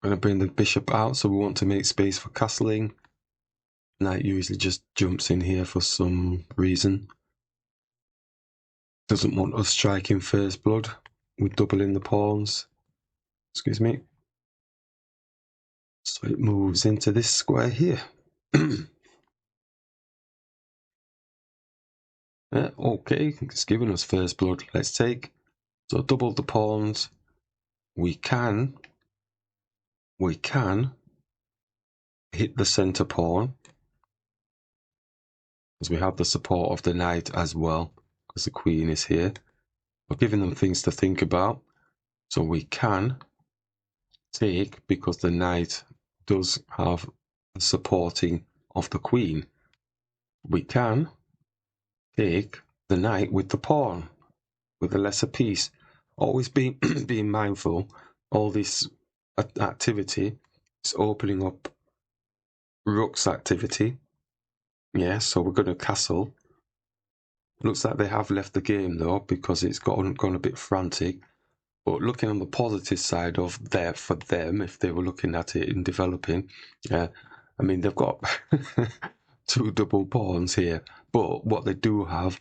going to bring the bishop out, so we want to make space for castling. Knight usually just jumps in here for some reason. Doesn't want us striking first blood. We're doubling the pawns. Excuse me. So it moves into this square here. Yeah, okay, it's giving us first blood. Let's take. So double the pawns. We can hit the center pawn, because we have the support of the knight as well, because the queen is here. We're giving them things to think about. So we can take, because the knight does have the supporting of the queen, we can take the knight with the pawn, with a lesser piece. Always being mindful, all this activity is opening up rook's activity. Yeah, so we're going to castle. Looks like they have left the game though, because it's gone a bit frantic. But looking on the positive side of there for them, if they were looking at it in developing, I mean, they've got two double pawns here, but what they do have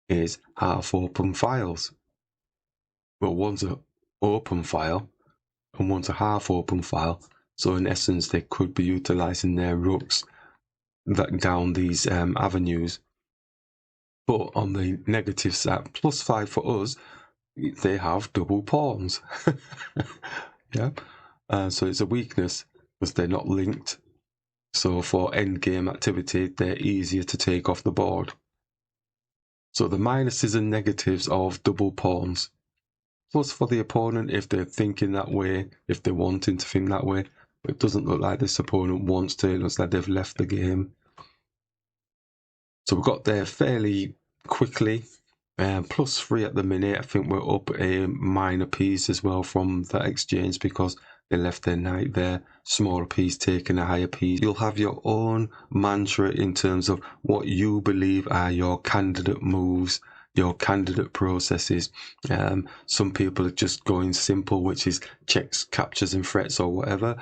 is half open files. Well, one's an open file and one's a half open file. So in essence, they could be utilizing their rooks down these avenues. But on the negative side, +5 for us, they have double pawns. Yeah. So it's a weakness because they're not linked. So for endgame activity, they're easier to take off the board. So the minuses and negatives of double pawns. Plus for the opponent, if they're thinking that way, if they're wanting to think that way, but it doesn't look like this opponent wants to. It looks like they've left the game. So we got there fairly quickly. +3 at the minute. I think we're up a minor piece as well from that exchange because they left their knight there. Smaller piece taking a higher piece. You'll have your own mantra in terms of what you believe are your candidate moves, your candidate processes. Some people are just going simple, which is checks, captures and threats or whatever.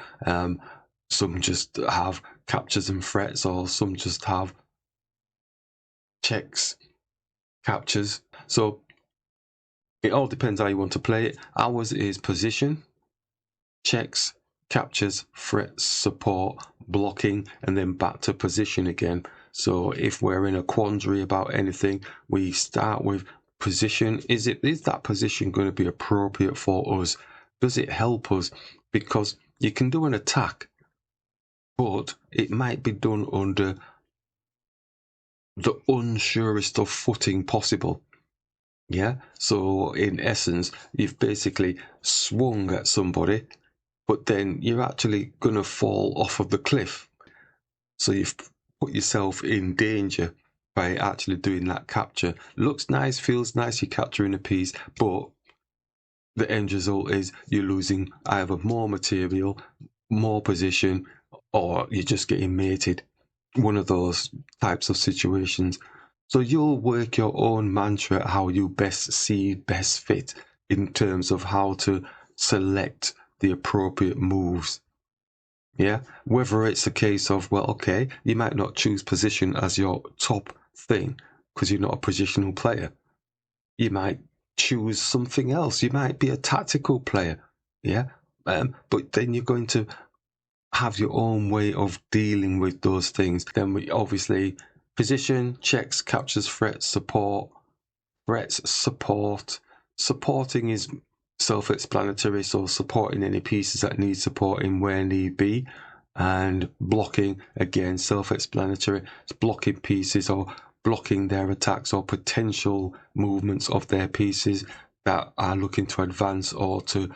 Some just have captures and threats, or some just have checks, captures. So it all depends how you want to play it. Ours is position, checks, captures, threats, support, blocking, and then back to position again. So if we're in a quandary about anything, we start with position. Is that position going to be appropriate for us? Does it help us? Because you can do an attack, but it might be done under the unsurest of footing possible. Yeah, so in essence, you've basically swung at somebody, but then you're actually going to fall off of the cliff. So you've put yourself in danger by actually doing that capture. Looks nice, feels nice, you're capturing a piece, but the end result is you're losing either more material, more position, or you're just getting mated. One of those types of situations. So you'll work your own mantra how you best see, best fit in terms of how to select the appropriate moves. Yeah, whether it's a case of, well, okay, you might not choose position as your top thing because you're not a positional player. You might choose something else. You might be a tactical player. Yeah, but then you're going to have your own way of dealing with those things. Then we obviously position, checks, captures, threats, support. Threats, support. Supporting is self-explanatory, so supporting any pieces that need supporting where need be. And blocking, again, self-explanatory. It's blocking pieces or blocking their attacks or potential movements of their pieces that are looking to advance or to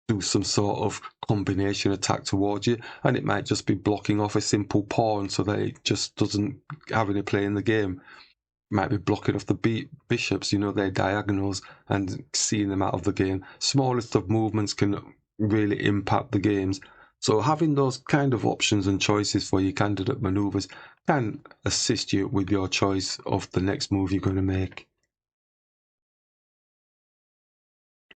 do some sort of combination attack towards you, and it might just be blocking off a simple pawn so that it just doesn't have any play in the game. It might be blocking off the bishops, their diagonals, and seeing them out of the game. Smallest of movements can really impact the games. So having those kind of options and choices for your candidate maneuvers can assist you with your choice of the next move you're going to make.